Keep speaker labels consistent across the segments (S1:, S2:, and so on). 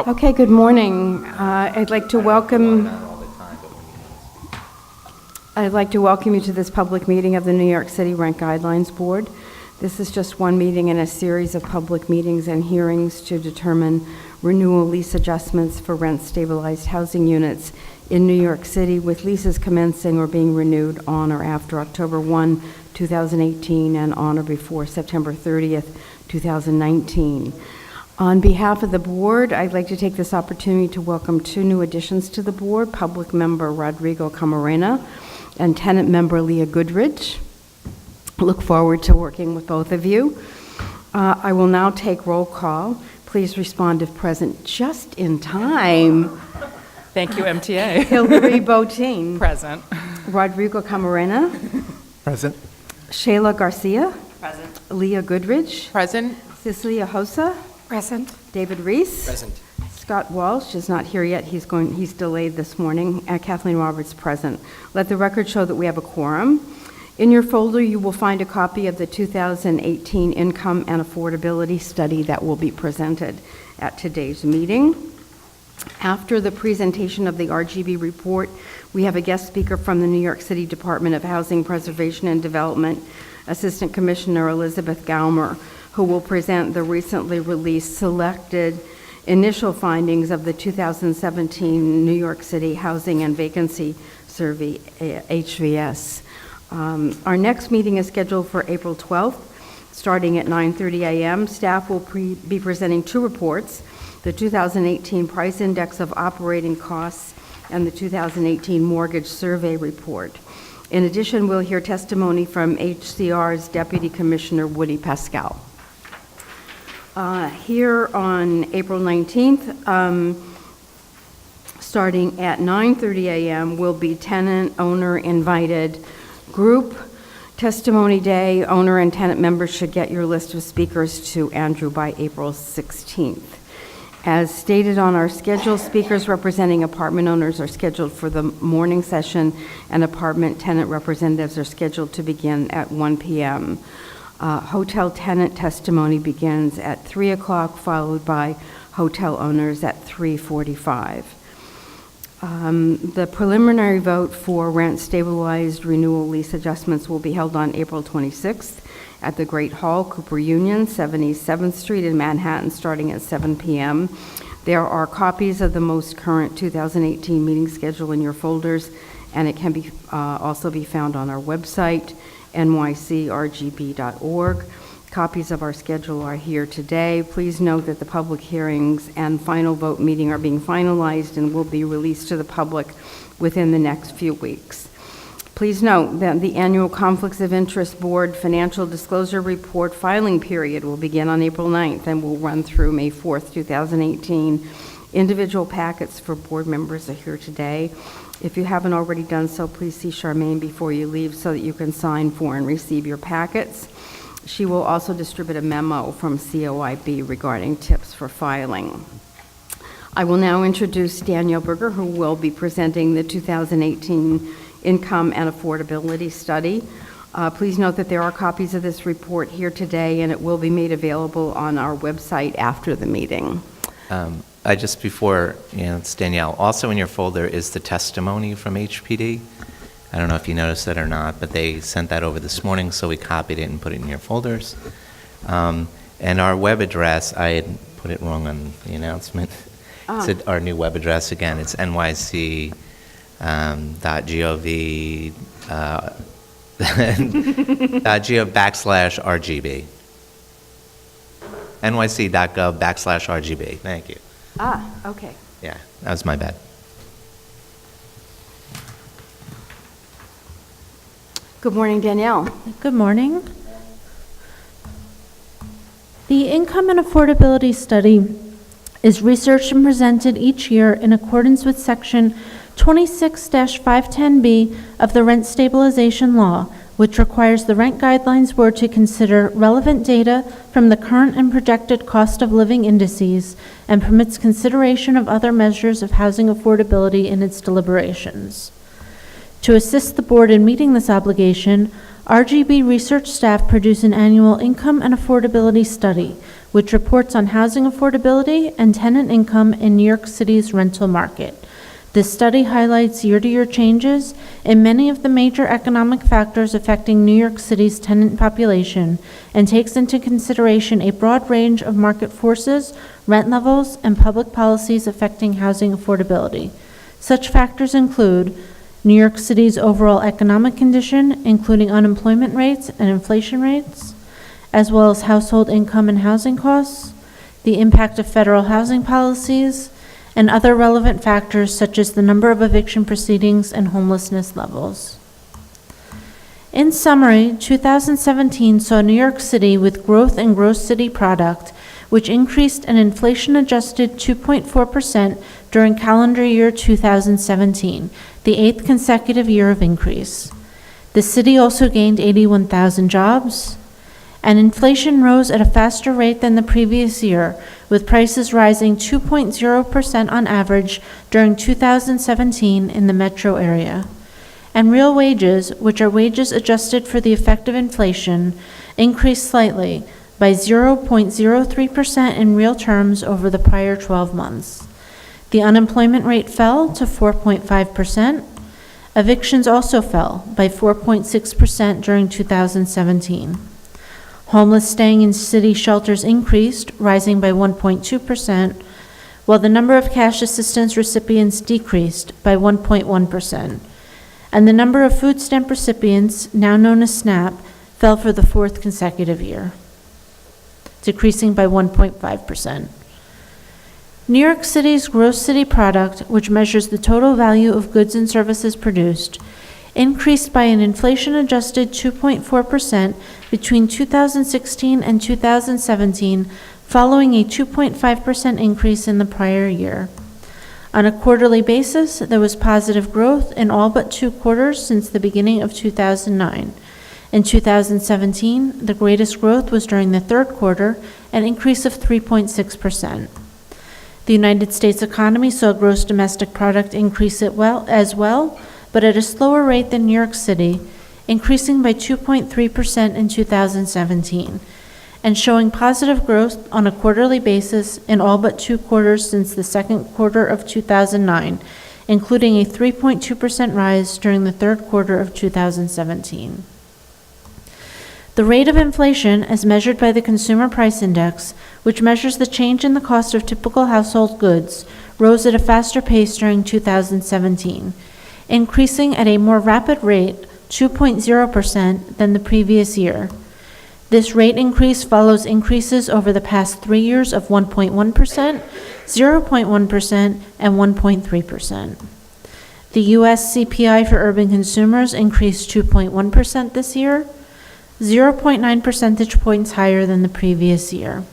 S1: Okay, good morning. I'd like to welcome you to this public meeting of the New York City Rent Guidelines Board. This is just one meeting in a series of public meetings and hearings to determine renewal lease adjustments for rent-stabilized housing units in New York City, with leases commencing or being renewed on or after October 1, 2018, and on or before September 30th, 2019. On behalf of the board, I'd like to take this opportunity to welcome two new additions to the board, public member Rodrigo Camarena and tenant member Leah Goodrich. Look forward to working with both of you. I will now take roll call. Please respond if present just in time.
S2: Thank you, MTA.
S1: Hillary Botín.
S2: Present.
S1: Rodrigo Camarena.
S3: Present.
S1: Shayla Garcia.
S2: Present.
S1: Leah Goodrich.
S2: Present.
S1: Cecilia Hosa.
S2: Present.
S1: David Reese.
S3: Present.
S1: Scott Walsh is not here yet. He's delayed this morning. Kathleen Roberts present. Let the record show that we have a quorum. In your folder, you will find a copy of the 2018 Income and Affordability Study that will be presented at today's meeting. After the presentation of the RGB report, we have a guest speaker from the New York City Department of Housing Preservation and Development, Assistant Commissioner Elizabeth Gaumer, who will present the recently released selected initial findings of the 2017 New York City Housing and Vacancy Survey, HVS. Our next meeting is scheduled for April 12th, starting at 9:30 a.m. Staff will be presenting two reports, the 2018 Price Index of Operating Costs and the 2018 Mortgage Survey Report. In addition, we'll hear testimony from HCR's Deputy Commissioner Woody Pascal. Here on April 19th, starting at 9:30 a.m., will be tenant owner invited group testimony day. Owner and tenant members should get your list of speakers to Andrew by April 16th. As stated on our schedule, speakers representing apartment owners are scheduled for the morning session, and apartment tenant representatives are scheduled to begin at 1 p.m. Hotel tenant testimony begins at 3 o'clock, followed by hotel owners at 3:45. The preliminary vote for rent-stabilized renewal lease adjustments will be held on April 26th at the Great Hall, Cooper Union, 77th Street in Manhattan, starting at 7 p.m. There are copies of the most current 2018 meeting schedule in your folders, and it can be also be found on our website, nycrgb.org. Copies of our schedule are here today. Please note that the public hearings and final vote meeting are being finalized and will be released to the public within the next few weeks. Please note that the annual Conflicts of Interest Board Financial Disclosure Report filing period will begin on April 9th and will run through May 4th, 2018. Individual packets for board members are here today. If you haven't already done so, please see Charmaine before you leave so that you can sign for and receive your packets. She will also distribute a memo from COIB regarding tips for filing. I will now introduce Danielle Berger, who will be presenting the 2018 Income and Affordability Study. Please note that there are copies of this report here today, and it will be made available on our website after the meeting.
S3: Just before, it's Danielle. Also in your folder is the testimony from HPD. I don't know if you noticed that or not, but they sent that over this morning, so we copied it and put it in your folders. And our web address, I had put it wrong on the announcement. It's our new web address again. It's nyc.gov /RGB. nyc.gov/RGB. Thank you.
S1: Okay.
S3: Yeah, that was my bad.
S1: Good morning, Danielle.
S4: Good morning. The Income and Affordability Study is researched and presented each year in accordance with Section 26-510B of the Rent Stabilization Law, which requires the Rent Guidelines Board to consider relevant data from the current and projected cost of living indices and permits consideration of other measures of housing affordability in its deliberations. To assist the board in meeting this obligation, RGB research staff produce an annual income and affordability study, which reports on housing affordability and tenant income in New York City's rental market. This study highlights year-to-year changes in many of the major economic factors affecting New York City's tenant population and takes into consideration a broad range of market forces, rent levels, and public policies affecting housing affordability. Such factors include New York City's overall economic condition, including unemployment rates and inflation rates, as well as household income and housing costs, the impact of federal housing policies, and other relevant factors such as the number of eviction proceedings and homelessness levels. In summary, 2017 saw New York City with growth in gross city product, which increased an inflation-adjusted 2.4% during calendar year 2017, the 8th consecutive year of increase. The city also gained 81,000 jobs, and inflation rose at a faster rate than the previous year, with prices rising 2.0% on average during 2017 in the metro area. And real wages, which are wages adjusted for the effect of inflation, increased slightly by 0.03% in real terms over the prior 12 months. The unemployment rate fell to 4.5%. Evictions also fell by 4.6% during 2017. Homeless staying in city shelters increased, rising by 1.2%, while the number of cash assistance recipients decreased by 1.1%. And the number of food stamp recipients, now known as SNAP, fell for the 4th consecutive year, decreasing by 1.5%. New York City's gross city product, which measures the total value of goods and services produced, increased by an inflation-adjusted 2.4% between 2016 and 2017, following a 2.5% increase in the prior year. On a quarterly basis, there was positive growth in all but 2 quarters since the beginning of 2009. In 2017, the greatest growth was during the 3rd quarter, an increase of 3.6%. The United States economy saw gross domestic product increase as well, but at a slower rate than New York City, increasing by 2.3% in 2017, and showing positive growth on a quarterly basis in all but 2 quarters since the 2nd quarter of 2009, including a 3.2% rise during the 3rd quarter of 2017. The rate of inflation, as measured by the Consumer Price Index, which measures the change in the cost of typical household goods, rose at a faster pace during 2017, increasing at a more rapid rate, 2.0%, than the previous year. This rate increase follows increases over the past 3 years of 1.1%, 0.1%, and 1.3%. The U.S. CPI for urban consumers increased 2.1% this year, 0.9 percentage points higher than the previous year.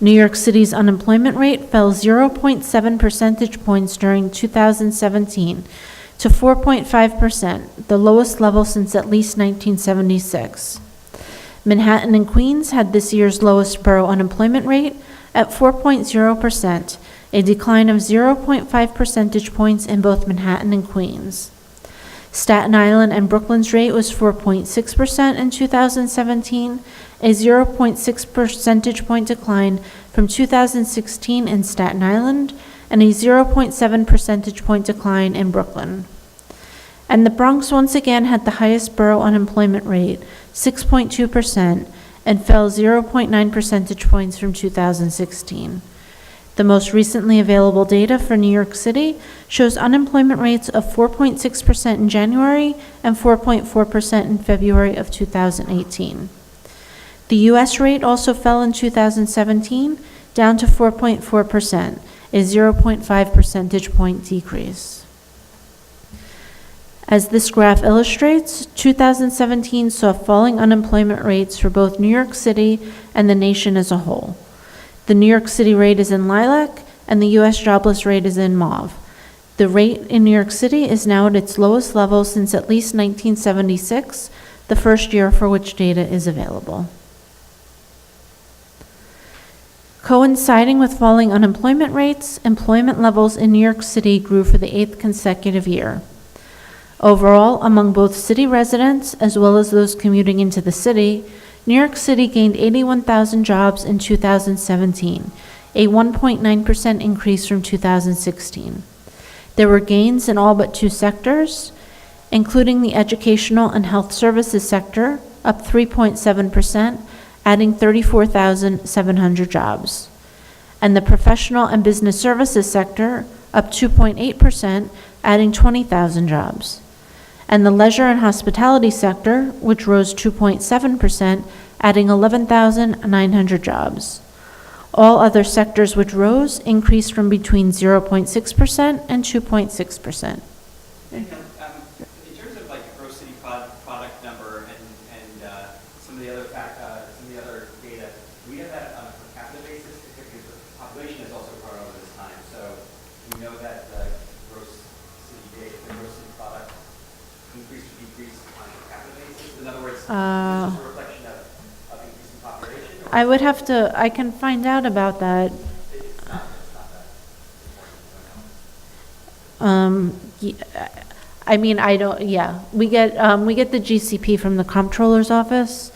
S4: New York City's unemployment rate fell 0.7 percentage points during 2017 to 4.5%, the lowest level since at least 1976. Manhattan and Queens had this year's lowest borough unemployment rate at 4.0%, a decline of 0.5 percentage points in both Manhattan and Queens. Staten Island and Brooklyn's rate was 4.6% in 2017, a 0.6 percentage point decline from 2016 in Staten Island, and a 0.7 percentage point decline in Brooklyn. And the Bronx once again had the highest borough unemployment rate, 6.2%, and fell 0.9 percentage points from 2016. The most recently available data for New York City shows unemployment rates of 4.6% in January and 4.4% in February of 2018. The U.S. rate also fell in 2017, down to 4.4%, a 0.5 percentage point decrease. As this graph illustrates, 2017 saw falling unemployment rates for both New York City and the nation as a whole. The New York City rate is in lilac, and the U.S. jobless rate is in mauve. The rate in New York City is now at its lowest level since at least 1976, the first year for which data is available. Coinciding with falling unemployment rates, employment levels in New York City grew for the 8th consecutive year. Overall, among both city residents as well as those commuting into the city, New York City gained 81,000 jobs in 2017, a 1.9% increase from 2016. There were gains in all but two sectors, including the educational and health services sector, up 3.7%, adding 34,700 jobs, and the professional and business services sector, up 2.8%, adding 20,000 jobs, and the leisure and hospitality sector, which rose 2.7%, adding 11,900 jobs. All other sectors which rose increased from between 0.6% and 2.6%.
S5: In terms of like the gross city product number and some of the other data, do we have that on a per capita basis? Because the population has also grown over this time, so we know that the gross city product increased or decreased on a per capita basis. In other words, is this a reflection of increasing population? Or
S4: I would have to, I can find out about that.
S5: it's not that important.
S4: I mean, I don't, yeah, we get the GCP from the comptroller's office.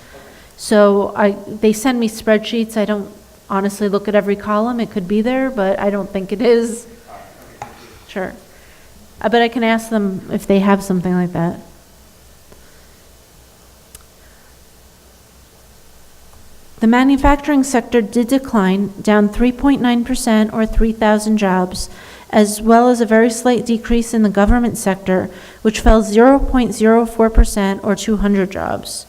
S4: So they send me spreadsheets. I don't honestly look at every column. It could be there, but I don't think it is. Sure. But I can ask them if they have something like that. The manufacturing sector did decline, down 3.9% or 3,000 jobs, as well as a very slight decrease in the government sector, which fell 0.04% or 200 jobs.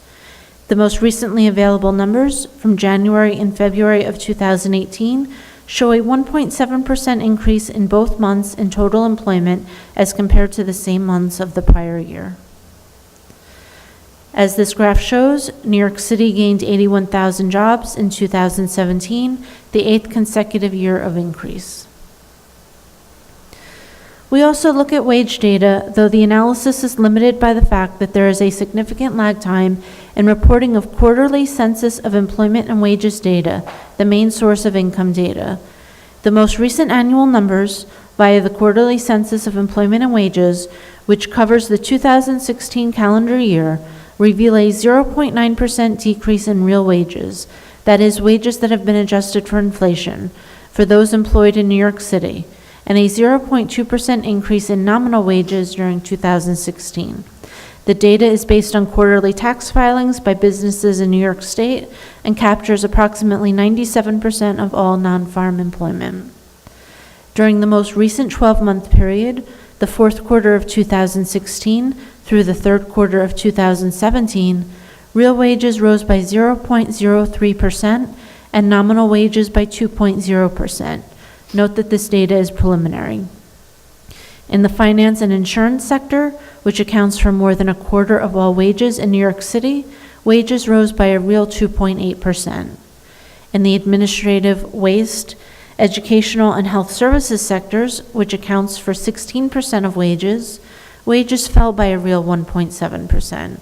S4: The most recently available numbers from January and February of 2018 show a 1.7% increase in both months in total employment as compared to the same months of the prior year. As this graph shows, New York City gained 81,000 jobs in 2017, the 8th consecutive year of increase. We also look at wage data, though the analysis is limited by the fact that there is a significant lag time in reporting of quarterly census of employment and wages data, the main source of income data. The most recent annual numbers via the quarterly census of employment and wages, which covers the 2016 calendar year, reveal a 0.9% decrease in real wages, that is, wages that have been adjusted for inflation, for those employed in New York City, and a 0.2% increase in nominal wages during 2016. The data is based on quarterly tax filings by businesses in New York State and captures approximately 97% of all non-farm employment. During the most recent 12-month period, the fourth quarter of 2016 through the third quarter of 2017, real wages rose by 0.03% and nominal wages by 2.0%. Note that this data is preliminary. In the finance and insurance sector, which accounts for more than a quarter of all wages in New York City, wages rose by a real 2.8%. In the administrative, waste, educational, and health services sectors, which accounts for 16% of wages, wages fell by a real 1.7%.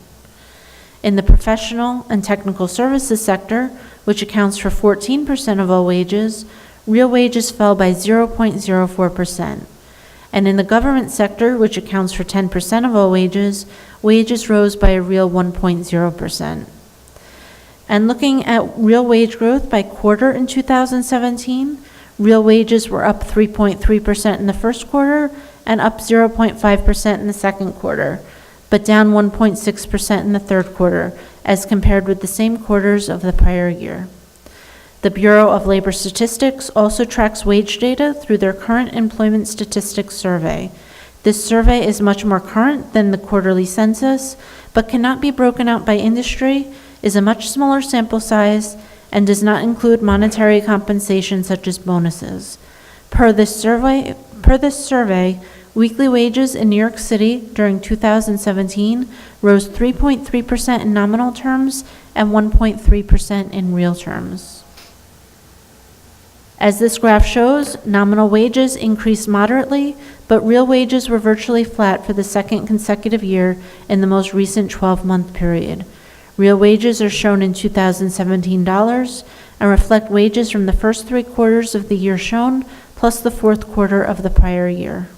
S4: In the professional and technical services sector, which accounts for 14% of all wages, real wages fell by 0.04%. And in the government sector, which accounts for 10% of all wages, wages rose by a real 1.0%. And looking at real wage growth by quarter in 2017, real wages were up 3.3% in the first quarter and up 0.5% in the second quarter, but down 1.6% in the third quarter as compared with the same quarters of the prior year. The Bureau of Labor Statistics also tracks wage data through their current employment statistics survey. This survey is much more current than the quarterly census, but cannot be broken out by industry, is a much smaller sample size, and does not include monetary compensation such as bonuses. Per this survey, weekly wages in New York City during 2017 rose 3.3% in nominal terms and 1.3% in real terms. As this graph shows, nominal wages increased moderately, but real wages were virtually flat for the second consecutive year in the most recent 12-month period. Real wages are shown in 2017 dollars and reflect wages from the first 3 quarters of the year shown, plus the fourth quarter of the prior year.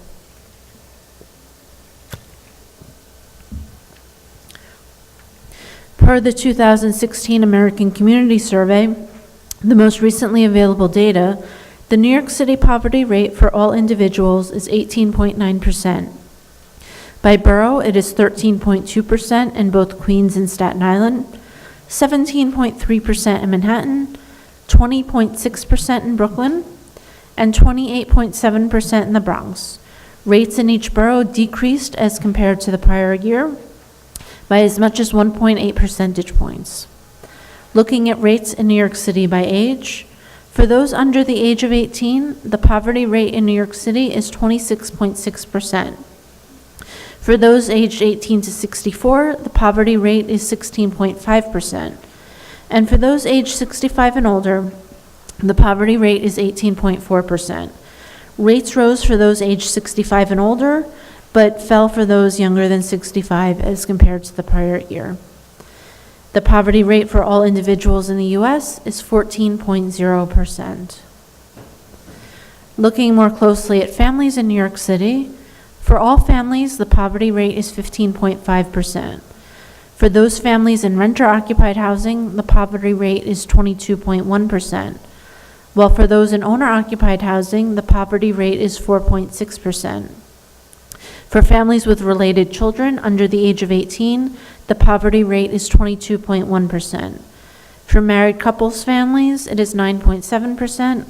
S4: Per the 2016 American Community Survey, the most recently available data, the New York City poverty rate for all individuals is 18.9%. By borough, it is 13.2% in both Queens and Staten Island, 17.3% in Manhattan, 20.6% in Brooklyn, and 28.7% in the Bronx. Rates in each borough decreased as compared to the prior year by as much as 1.8 percentage points. Looking at rates in New York City by age, for those under the age of 18, the poverty rate in New York City is 26.6%. For those aged 18 to 64, the poverty rate is 16.5%. And for those aged 65 and older, the poverty rate is 18.4%. Rates rose for those aged 65 and older, but fell for those younger than 65 as compared to the prior year. The poverty rate for all individuals in the U.S. is 14.0%. Looking more closely at families in New York City, for all families, the poverty rate is 15.5%. For those families in renter-occupied housing, the poverty rate is 22.1%, while for those in owner-occupied housing, the poverty rate is 4.6%. For families with related children under the age of 18, the poverty rate is 22.1%. For married couples families, it is 9.7%.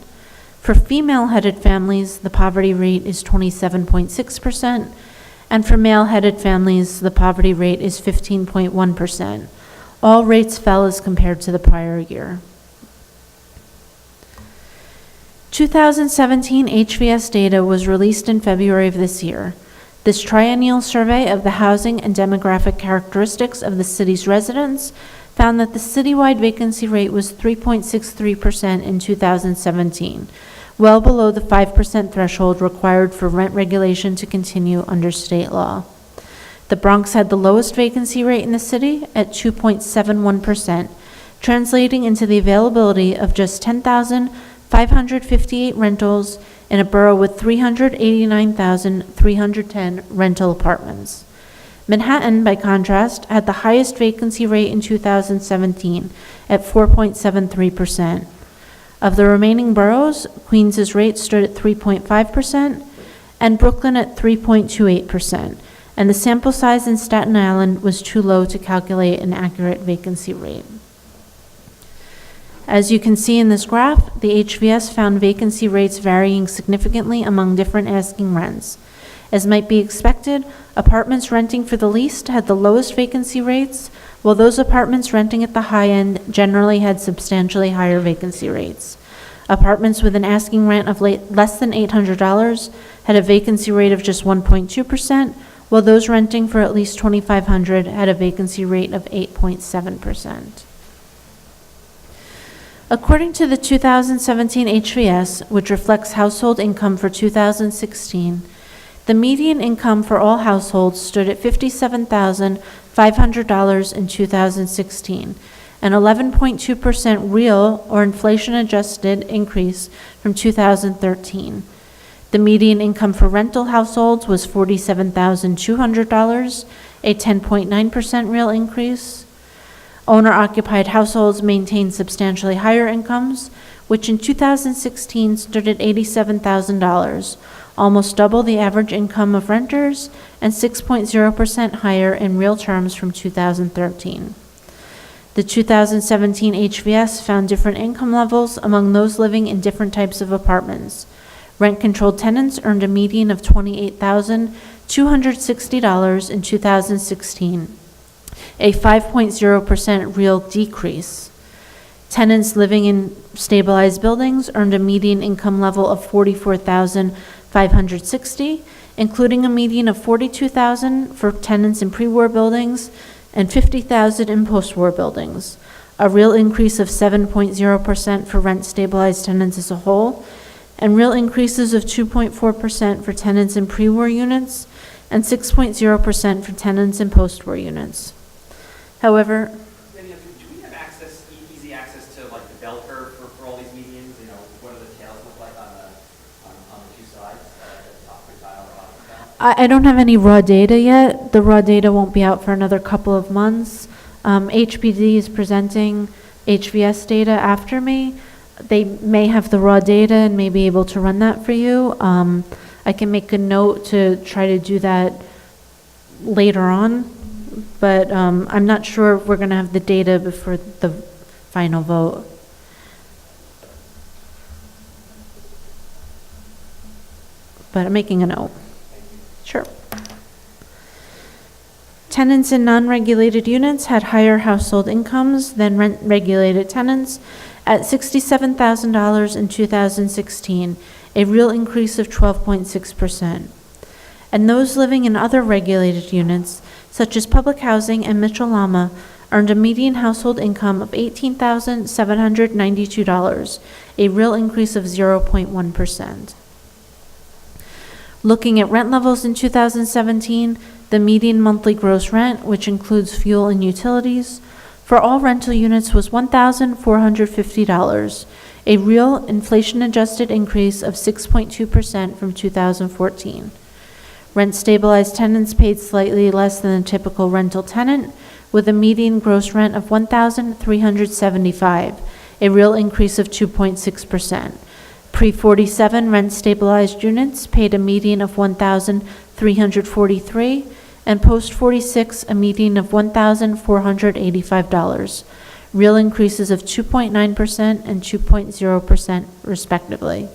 S4: For female-headed families, the poverty rate is 27.6%. And for male-headed families, the poverty rate is 15.1%. All rates fell as compared to the prior year. 2017 HVS data was released in February of this year. This triennial survey of the housing and demographic characteristics of the city's residents found that the citywide vacancy rate was 3.63% in 2017, well below the 5% threshold required for rent regulation to continue under state law. The Bronx had the lowest vacancy rate in the city at 2.71%, translating into the availability of just 10,558 rentals in a borough with 389,310 rental apartments. Manhattan, by contrast, had the highest vacancy rate in 2017 at 4.73%. Of the remaining boroughs, Queens's rate stood at 3.5% and Brooklyn at 3.28%, and the sample size in Staten Island was too low to calculate an accurate vacancy rate. As you can see in this graph, the HVS found vacancy rates varying significantly among different asking rents. As might be expected, apartments renting for the least had the lowest vacancy rates, while those apartments renting at the high end generally had substantially higher vacancy rates. Apartments with an asking rent of less than $800 had a vacancy rate of just 1.2%, while those renting for at least $2,500 had a vacancy rate of 8.7%. According to the 2017 HVS, which reflects household income for 2016, the median income for all households stood at $57,500 in 2016, an 11.2% real or inflation-adjusted increase from 2013. The median income for rental households was $47,200, a 10.9% real increase. Owner-occupied households maintained substantially higher incomes, which in 2016 stood at $87,000, almost double the average income of renters and 6.0% higher in real terms from 2013. The 2017 HVS found different income levels among those living in different types of apartments. Rent-controlled tenants earned a median of $28,260 in 2016. A 5.0% real decrease. Tenants living in stabilized buildings earned a median income level of $44,560, including a median of $42,000 for tenants in pre-war buildings and $50,000 in post-war buildings, a real increase of 7.0% for rent-stabilized tenants as a whole, and real increases of 2.4% for tenants in pre-war units and 6.0% for tenants in post-war units. However,
S5: Do we have easy access to like the bell curve for all these medians? You know, what do the tails look like on the two sides, the top quintile or bottom quintile?
S4: I don't have any raw data yet. The raw data won't be out for another couple of months. HPD is presenting HVS data after me. They may have the raw data and may be able to run that for you. I can make a note to try to do that later on, but I'm not sure if we're going to have the data before the final vote. But I'm making a note. Sure. Tenants in non-regulated units had higher household incomes than rent-regulated tenants at $67,000 in 2016, a real increase of 12.6%. And those living in other regulated units, such as public housing and Mitchell-Lama, earned a median household income of $18,792, a real increase of 0.1%. Looking at rent levels in 2017, the median monthly gross rent, which includes fuel and utilities, for all rental units was $1,450, a real inflation-adjusted increase of 6.2% from 2014. Rent-stabilized tenants paid slightly less than a typical rental tenant, with a median gross rent of $1,375, a real increase of 2.6%. Pre-47 rent-stabilized units paid a median of $1,343, and post-46 a median of $1,485, real increases of 2.9% and 2.0% respectively.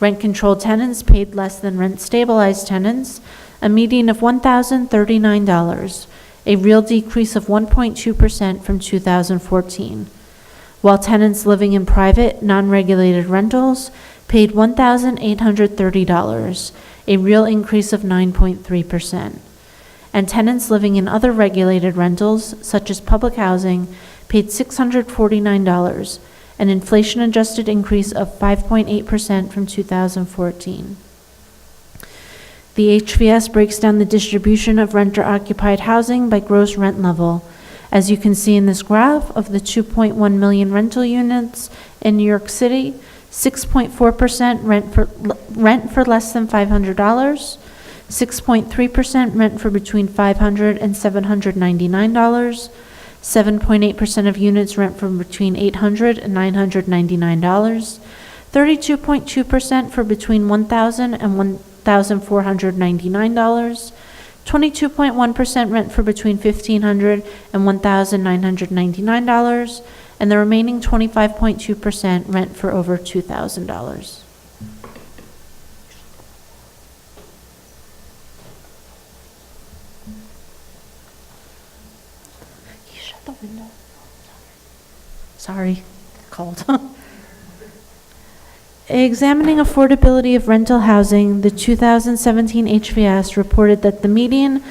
S4: Rent-controlled tenants paid less than rent-stabilized tenants, a median of $1,039, a real decrease of 1.2% from 2014. While tenants living in private, non-regulated rentals paid $1,830, a real increase of 9.3%. And tenants living in other regulated rentals, such as public housing, paid $649, an inflation-adjusted increase of 5.8% from 2014. The HVS breaks down the distribution of renter-occupied housing by gross rent level. As you can see in this graph, of the 2.1 million rental units in New York City, 6.4% rent for less than $500, 6.3% rent for between $500 and $799, 7.8% of units rent for between $800 and $999, 32.2% for between $1,000 and $1,499, 22.1% rent for between $1,500 and $1,999, and the remaining 25.2% rent for over $2,000. You shut the window. Sorry, cold. Examining affordability of rental housing, the 2017 HVS reported that the median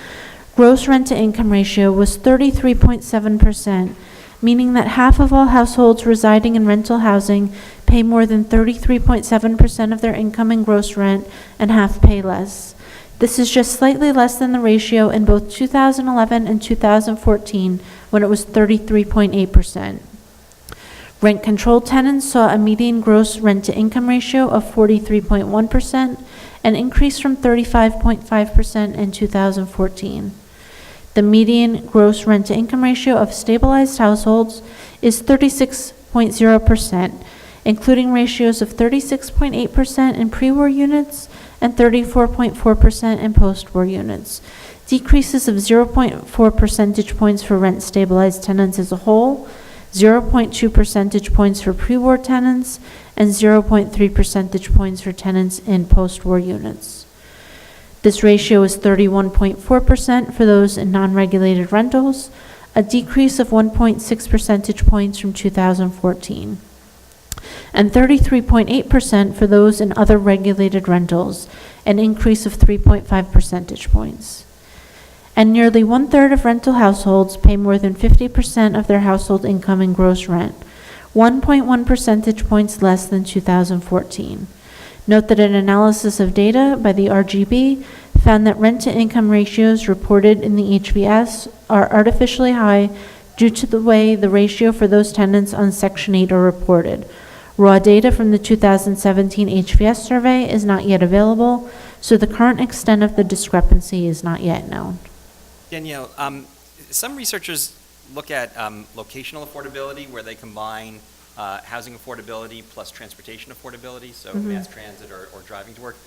S4: gross rent-to-income ratio was 33.7%, meaning that half of all households residing in rental housing pay more than 33.7% of their income in gross rent, and half pay less. This is just slightly less than the ratio in both 2011 and 2014, when it was 33.8%. Rent-controlled tenants saw a median gross rent-to-income ratio of 43.1%, an increase from 35.5% in 2014. The median gross rent-to-income ratio of stabilized households is 36.0%, including ratios of 36.8% in pre-war units and 34.4% in post-war units, decreases of 0.4 percentage points for rent-stabilized tenants as a whole, 0.2 percentage points for pre-war tenants, and 0.3 percentage points for tenants in post-war units. This ratio is 31.4% for those in non-regulated rentals, a decrease of 1.6 percentage points from 2014, and 33.8% for those in other regulated rentals, an increase of 3.5 percentage points. And nearly 1/3 of rental households pay more than 50% of their household income in gross rent, 1.1 percentage points less than 2014. Note that an analysis of data by the RGB found that rent-to-income ratios reported in the HVS are artificially high due to the way the ratio for those tenants on Section 8 are reported. Raw data from the 2017 HVS survey is not yet available, so the current extent of the discrepancy is not yet known.
S5: Danielle, some researchers look at locational affordability, where they combine housing affordability plus transportation affordability, so mass transit or driving to work.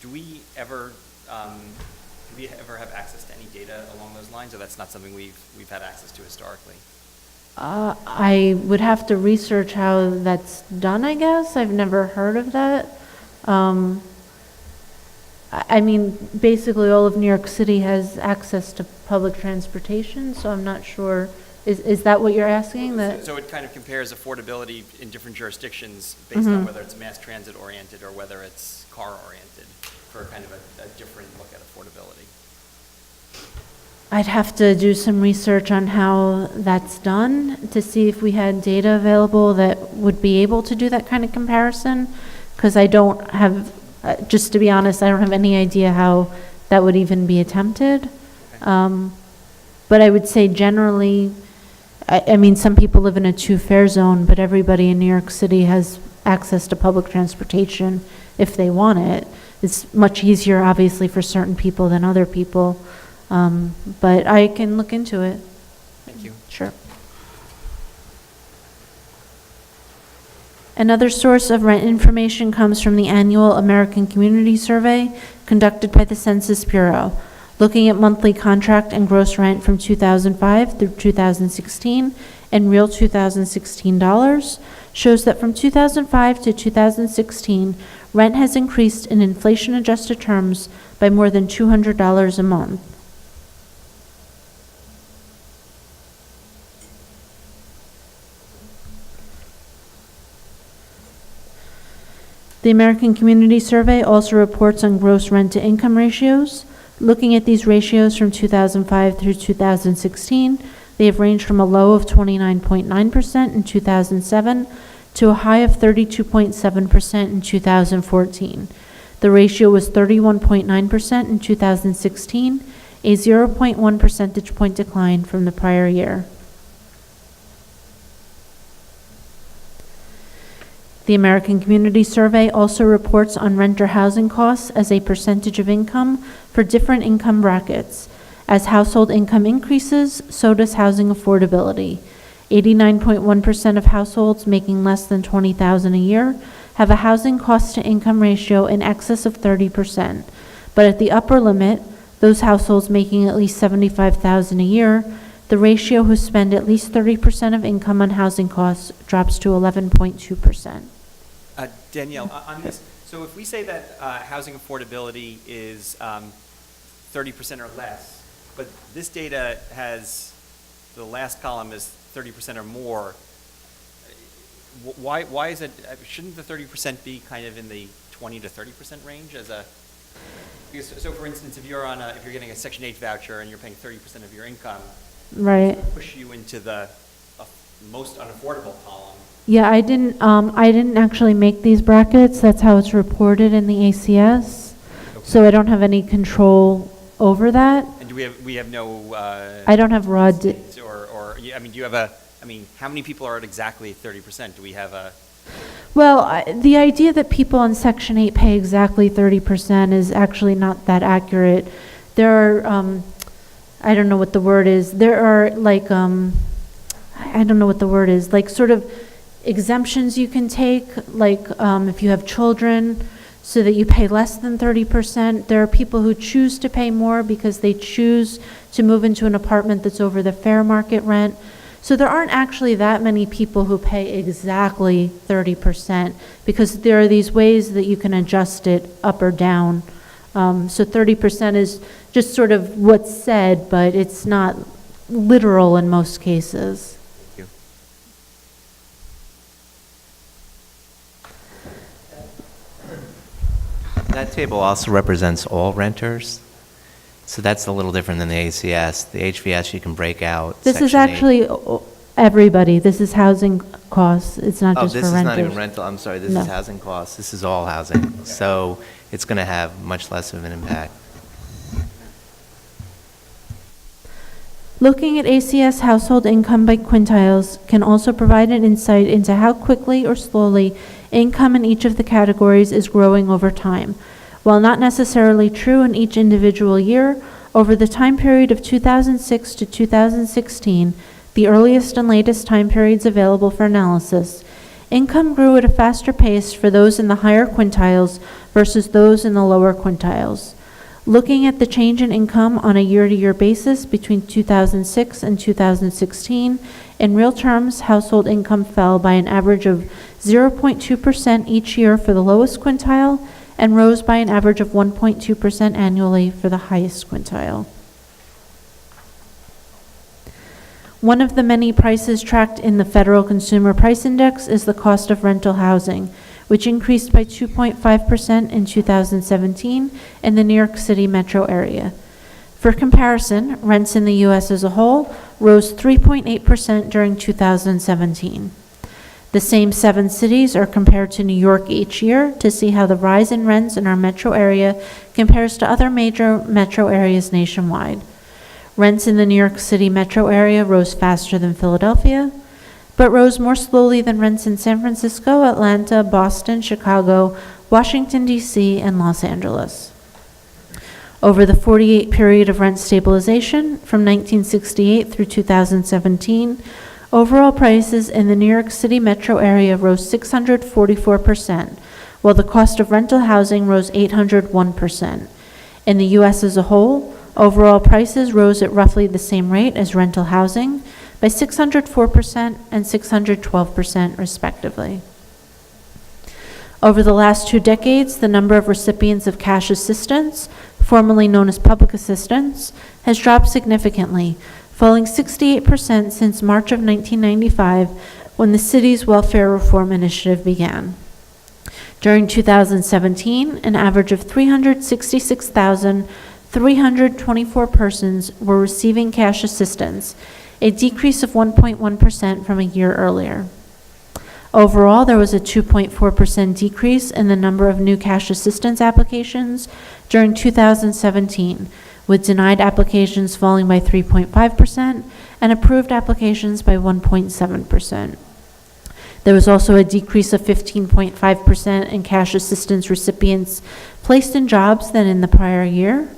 S5: Do we ever have access to any data along those lines, or that's not something we've had access to historically?
S4: I would have to research how that's done, I guess. I've never heard of that. I mean, basically all of New York City has access to public transportation, so I'm not sure. Is that what you're asking?
S5: So it kind of compares affordability in different jurisdictions based on whether it's mass transit oriented or whether it's car oriented, for kind of a different look at affordability.
S4: I'd have to do some research on how that's done to see if we had data available that would be able to do that kind of comparison, because I don't have, just to be honest, I don't have any idea how that would even be attempted.
S5: Okay.
S4: But I would say generally, I mean, some people live in a two-fare zone, but everybody in New York City has access to public transportation if they want it. It's much easier, obviously, for certain people than other people. But I can look into it.
S5: Thank you.
S4: Sure. Another source of rent information comes from the annual American Community Survey conducted by the Census Bureau, looking at monthly contract and gross rent from 2005 through 2016 in real 2016 dollars, shows that from 2005 to 2016, rent has increased in inflation-adjusted terms by more than $200 a month. The American Community Survey also reports on gross rent-to-income ratios. Looking at these ratios from 2005 through 2016, they have ranged from a low of 29.9% in 2007 to a high of 32.7% in 2014. The ratio was 31.9% in 2016, a 0.1 percentage point decline from the prior year. The American Community Survey also reports on renter housing costs as a percentage of income for different income brackets. As household income increases, so does housing affordability. 89.1% of households making less than $20,000 a year have a housing cost to income ratio in excess of 30%. But at the upper limit, those households making at least $75,000 a year, the ratio who spend at least 30% of income on housing costs drops to 11.2%.
S5: Danielle, on this, so if we say that housing affordability is 30% or less, but this data has, the last column is 30% or more, why is it, shouldn't the 30% be kind of in the 20 to 30% range as a, because, so for instance, if you're getting a Section 8 voucher and you're paying 30% of your income,
S4: right,
S5: push you into the most unaffordable column.
S4: Yeah, I didn't actually make these brackets. That's how it's reported in the ACS. Okay. So I don't have any control over that.
S5: And do we have no?
S4: I don't have raw.
S5: I mean, do you have how many people are at exactly 30%? Do we have a?
S4: Well, the idea that people on Section 8 pay exactly 30% is actually not that accurate. There are, I don't know what the word is. There are like, I don't know what the word is, like sort of exemptions you can take, like if you have children, so that you pay less than 30%. There are people who choose to pay more because they choose to move into an apartment that's over the fair market rent. So there aren't actually that many people who pay exactly 30% because there are these ways that you can adjust it up or down. So 30% is just sort of what's said, but it's not literal in most cases.
S3: Thank you. That table also represents all renters. So that's a little different than the ACS. The HVS you can break out.
S4: This is
S3: Section 8.
S4: actually everybody. This is housing costs. It's not just for renters.
S3: Oh, this is not even rental. I'm sorry. This is housing costs. This is all housing. So it's going to have much less of an impact.
S4: Looking at ACS household income by quintiles can also provide an insight into how quickly or slowly income in each of the categories is growing over time. While not necessarily true in each individual year, over the time period of 2006 to 2016, the earliest and latest time periods available for analysis, income grew at a faster pace for those in the higher quintiles versus those in the lower quintiles. Looking at the change in income on a year-to-year basis between 2006 and 2016, in real terms, household income fell by an average of 0.2% each year for the lowest quintile and rose by an average of 1.2% annually for the highest quintile. One of the many prices tracked in the Federal Consumer Price Index is the cost of rental housing, which increased by 2.5% in 2017 in the New York City metro area. For comparison, rents in the U.S. as a whole rose 3.8% during 2017. The same 7 cities are compared to New York each year to see how the rise in rents in our metro area compares to other major metro areas nationwide. Rents in the New York City metro area rose faster than Philadelphia, but rose more slowly than rents in San Francisco, Atlanta, Boston, Chicago, Washington, D.C., and Los Angeles. Over the 48 period of rent stabilization, from 1968 through 2017, overall prices in the New York City metro area rose 644%, while the cost of rental housing rose 801%. In the U.S. as a whole, overall prices rose at roughly the same rate as rental housing, by 604% and 612% respectively. Over the last 2 decades, the number of recipients of cash assistance, formerly known as public assistance, has dropped significantly, falling 68% since March of 1995, when the city's welfare reform initiative began. During 2017, an average of 366,324 persons were receiving cash assistance, a decrease of 1.1% from a year earlier. Overall, there was a 2.4% decrease in the number of new cash assistance applications during 2017, with denied applications falling by 3.5% and approved applications by 1.7%. There was also a decrease of 15.5% in cash assistance recipients placed in jobs than in the prior year.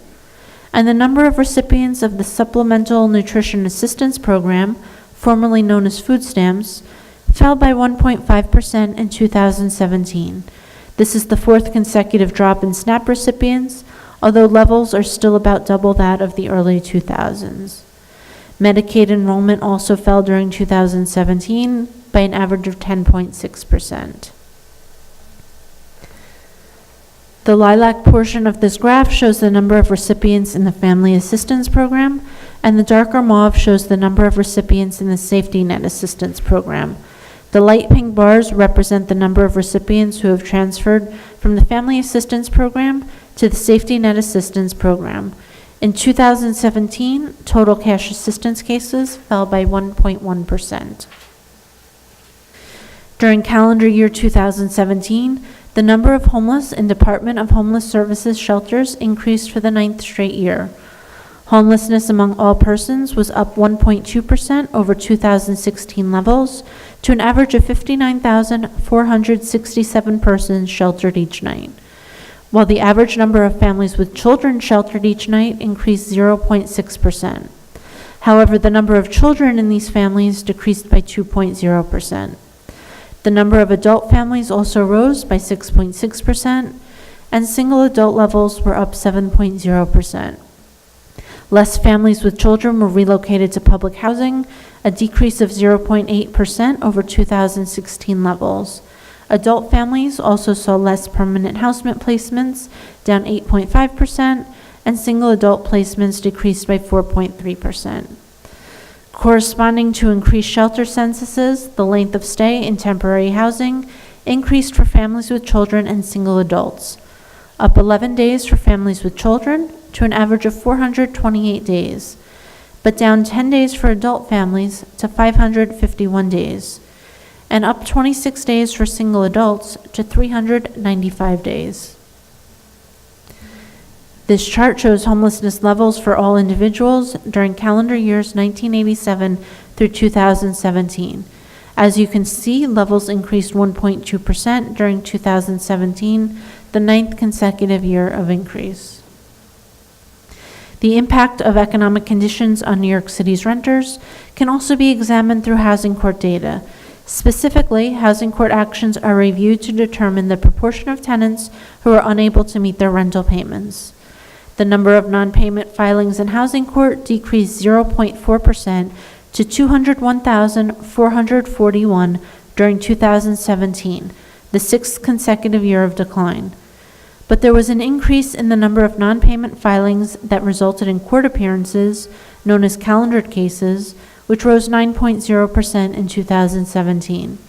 S4: And the number of recipients of the Supplemental Nutrition Assistance Program, formerly known as food stamps, fell by 1.5% in 2017. This is the 4th consecutive drop in SNAP recipients, although levels are still about double that of the early 2000s. Medicaid enrollment also fell during 2017 by an average of 10.6%. The lilac portion of this graph shows the number of recipients in the Family Assistance Program, and the darker mauve shows the number of recipients in the Safety Net Assistance Program. The light pink bars represent the number of recipients who have transferred from the Family Assistance Program to the Safety Net Assistance Program. In 2017, total cash assistance cases fell by 1.1%. During calendar year 2017, the number of homeless in Department of Homeless Services shelters increased for the 9th straight year. Homelessness among all persons was up 1.2% over 2016 levels to an average of 59,467 persons sheltered each night, while the average number of families with children sheltered each night increased 0.6%. However, the number of children in these families decreased by 2.0%. The number of adult families also rose by 6.6%, and single adult levels were up 7.0%. Less families with children were relocated to public housing, a decrease of 0.8% over 2016 levels. Adult families also saw less permanent housement placements, down 8.5%, and single adult placements decreased by 4.3%. Corresponding to increased shelter censuses, the length of stay in temporary housing increased for families with children and single adults, up 11 days for families with children to an average of 428 days, but down 10 days for adult families to 551 days, and up 26 days for single adults to 395 days. This chart shows homelessness levels for all individuals during calendar years 1987 through 2017. As you can see, levels increased 1.2% during 2017, the 9th consecutive year of increase. The impact of economic conditions on New York City's renters can also be examined through housing court data. Specifically, housing court actions are reviewed to determine the proportion of tenants who are unable to meet their rental payments. The number of non-payment filings in housing court decreased 0.4% to 201,441 during 2017, the sixth consecutive year of decline. But there was an increase in the number of non-payment filings that resulted in court appearances, known as calendared cases, which rose 9.0% in 2017.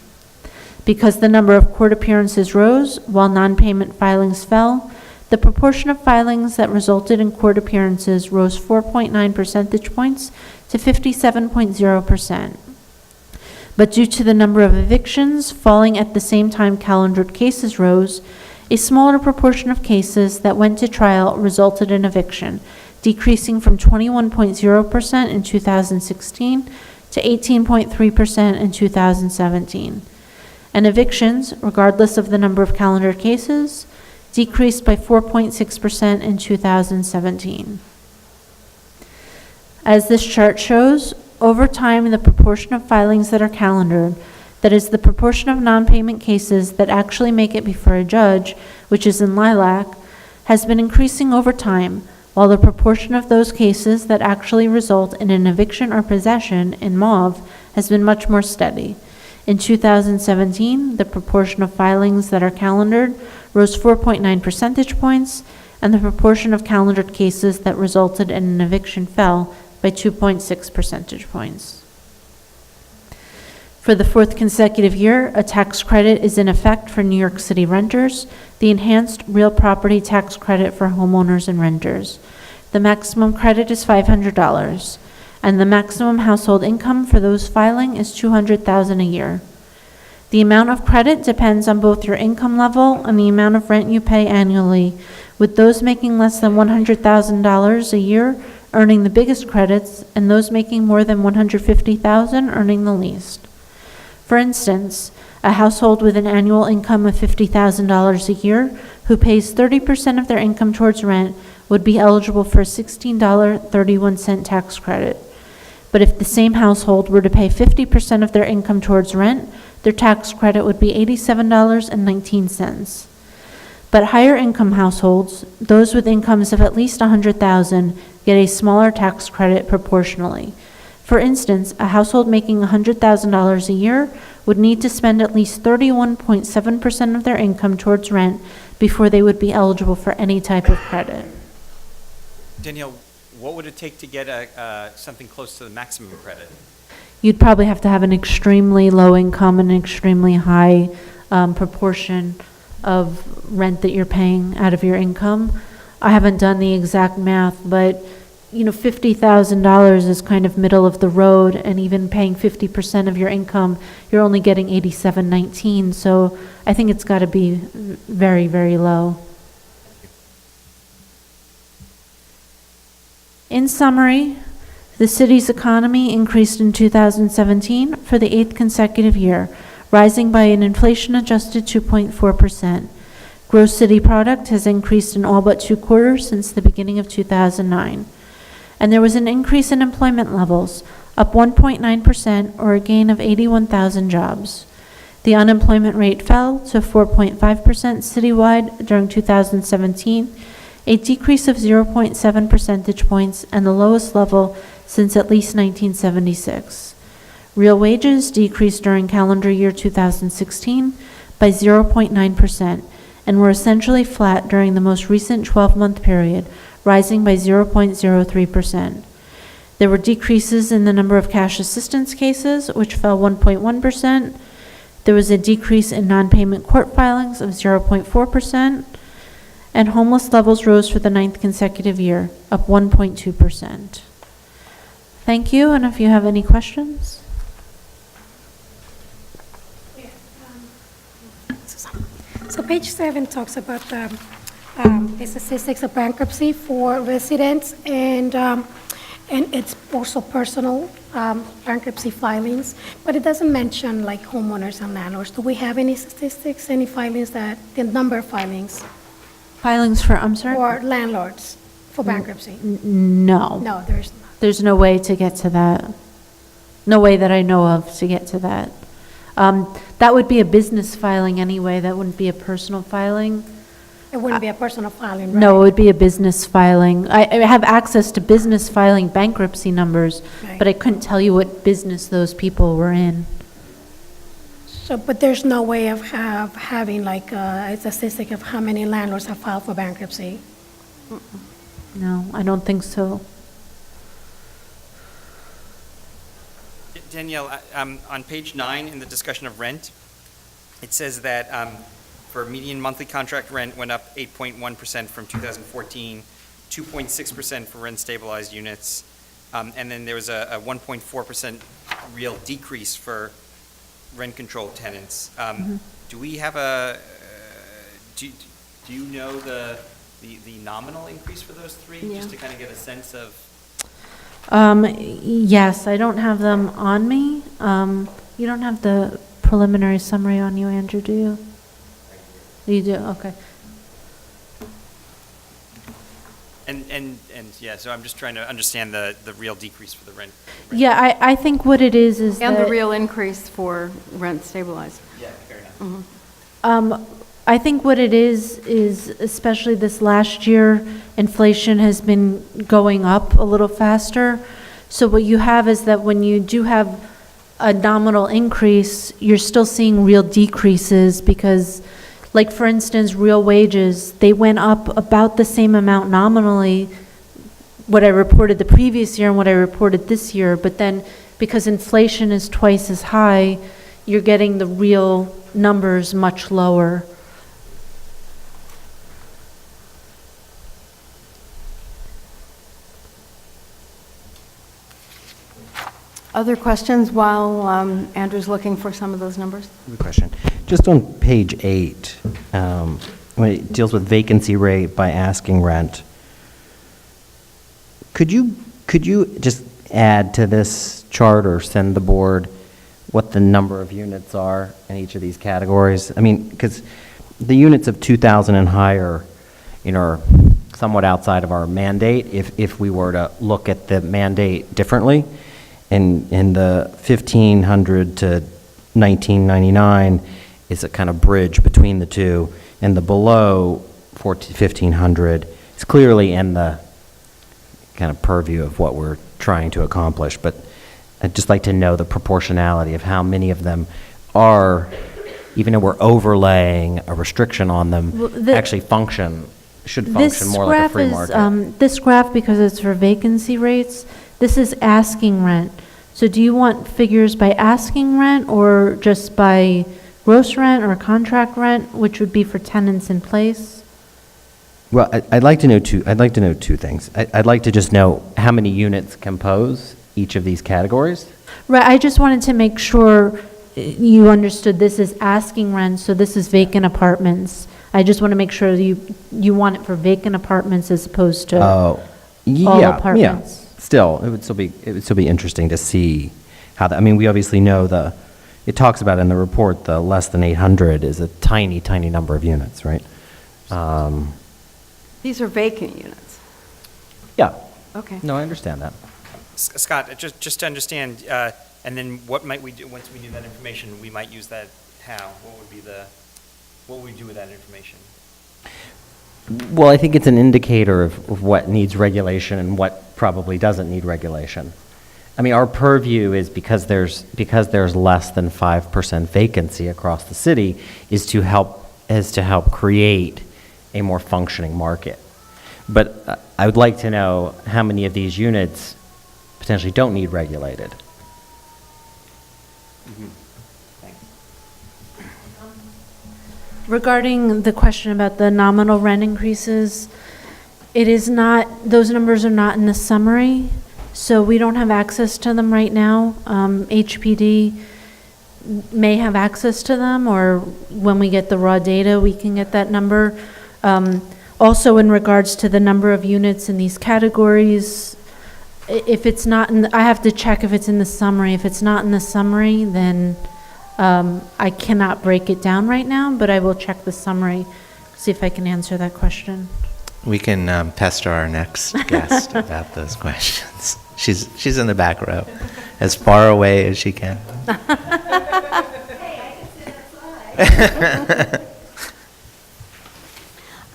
S4: Because the number of court appearances rose while non-payment filings fell, the proportion of filings that resulted in court appearances rose 4.9 percentage points to 57.0%. But due to the number of evictions falling at the same time calendared cases rose, a smaller proportion of cases that went to trial resulted in eviction, decreasing from 21.0% in 2016 to 18.3% in 2017. And evictions, regardless of the number of calendar cases, decreased by 4.6% in 2017. As this chart shows, over time, the proportion of filings that are calendared, that is, the proportion of non-payment cases that actually make it before a judge, which is in lilac, has been increasing over time, while the proportion of those cases that actually result in an eviction or possession in mauve has been much more steady. In 2017, the proportion of filings that are calendared rose 4.9 percentage points, and the proportion of calendared cases that resulted in an eviction fell by 2.6 percentage points. For the fourth consecutive year, a tax credit is in effect for New York City renters, the enhanced real property tax credit for homeowners and renters. The maximum credit is $500, and the maximum household income for those filing is $200,000 a year. The amount of credit depends on both your income level and the amount of rent you pay annually, with those making less than $100,000 a year earning the biggest credits, and those making more than $150,000 earning the least. For instance, a household with an annual income of $50,000 a year who pays 30% of their income towards rent would be eligible for a $16.31 tax credit. But if the same household were to pay 50% of their income towards rent, their tax credit would be $87.19. But higher income households, those with incomes of at least $100,000, get a smaller tax credit proportionally. For instance, a household making $100,000 a year would need to spend at least 31.7% of their income towards rent before they would be eligible for any type of credit.
S5: Danielle, what would it take to get something close to the maximum credit?
S4: You'd probably have to have an extremely low income and an extremely high proportion of rent that you're paying out of your income. I haven't done the exact math, but $50,000 is kind of middle of the road, and even paying 50% of your income, you're only getting $87.19. So I think it's got to be very, very low. In summary, the city's economy increased in 2017 for the 8th consecutive year, rising by an inflation-adjusted 2.4%. Gross city product has increased in all but 2 quarters since the beginning of 2009. And there was an increase in employment levels, up 1.9%, or a gain of 81,000 jobs. The unemployment rate fell to 4.5% citywide during 2017, a decrease of 0.7 percentage points and the lowest level since at least 1976. Real wages decreased during calendar year 2016 by 0.9% and were essentially flat during the most recent 12-month period, rising by 0.03%. There were decreases in the number of cash assistance cases, which fell 1.1%. There was a decrease in non-payment court filings of 0.4%, and homeless levels rose for the 9th consecutive year, up 1.2%. Thank you, and if you have any questions.
S6: So page 7 talks about the statistics of bankruptcy for residents, and it's also personal bankruptcy filings, but it doesn't mention like homeowners and landlords. Do we have any statistics, any filings the number of filings?
S4: Filings for, I'm sorry?
S6: Or landlords for bankruptcy?
S4: No.
S6: No, there's not.
S4: There's no way to get to that. No way that I know of to get to that. That would be a business filing anyway. That wouldn't be a personal filing.
S6: It wouldn't be a personal filing, right?
S4: No, it would be a business filing. I have access to business filing bankruptcy numbers,
S6: Right.
S4: but I couldn't tell you what business those people were in.
S6: So, but there's no way of having like a statistic of how many landlords have filed for bankruptcy?
S4: No, I don't think so.
S5: Danielle, on page 9 in the discussion of rent, it says that for median monthly contract rent went up 8.1% from 2014, 2.6% for rent-stabilized units, and then there was a 1.4% real decrease for rent-controlled tenants. Do we have do you know the nominal increase for those three?
S1: Yeah.
S5: Just to kind of get a sense of.
S4: Yes, I don't have them on me. You don't have the preliminary summary on you, Andrew, do you? You do, okay.
S5: And yeah, so I'm just trying to understand the real decrease for the rent.
S4: Yeah, I think what it is
S1: And the
S4: that,
S1: real increase for rent stabilized.
S5: Yeah, fair enough.
S4: I think what it is especially this last year, inflation has been going up a little faster. So what you have is that when you do have a nominal increase, you're still seeing real decreases because, like for instance, real wages, they went up about the same amount nominally, what I reported the previous year and what I reported this year, but then because inflation is twice as high, you're getting the real numbers much lower.
S1: Other questions while Andrew's looking for some of those numbers?
S7: Good question. Just on page 8, when it deals with vacancy rate by asking rent, could you just add to this chart or send the board what the number of units are in each of these categories? I mean, because the units of 2,000 and higher, are somewhat outside of our mandate if we were to look at the mandate differently. In the 1,500 to 1,999 is a kind of bridge between the two, and the below 1,500 is clearly in the kind of purview of what we're trying to accomplish. But I'd just like to know the proportionality of how many of them are, even though we're overlaying a restriction on them,
S4: Well,
S7: actually should function more like a free market.
S4: This graph, because it's for vacancy rates, this is asking rent. So do you want figures by asking rent or just by gross rent or contract rent, which would be for tenants in place?
S7: Well, I'd like to know two things. I'd like to just know how many units compose each of these categories.
S4: Right, I just wanted to make sure you understood this is asking rent, so this is vacant apartments. I just want to make sure you want it for vacant apartments as opposed to all apartments.
S7: Still, it would still be interesting to see how that. I mean, we obviously know it talks about in the report the less than 800 is a tiny, tiny number of units, right?
S1: These are vacant units.
S7: Yeah.
S1: Okay.
S7: No, I understand that.
S5: Scott, just to understand, and then what might we do once we do that information? We might use that how? What would we do with that information?
S7: Well, I think it's an indicator of what needs regulation and what probably doesn't need regulation. I mean, our purview is because there's less than 5% vacancy across the city is to help create a more functioning market. But I would like to know how many of these units potentially don't need regulated.
S4: Regarding the question about the nominal rent increases, it is not, those numbers are not in the summary, so we don't have access to them right now. HPD may have access to them, or when we get the raw data, we can get that number. Also, in regards to the number of units in these categories, if it's not in, I have to check if it's in the summary. If it's not in the summary, then I cannot break it down right now, but I will check the summary, see if I can answer that question.
S3: We can pester our next guest about those questions. She's in the back row, as far away as she can.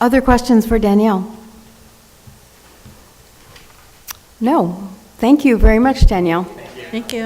S1: Other questions for Danielle? No. Thank you very much, Danielle.
S4: Thank you.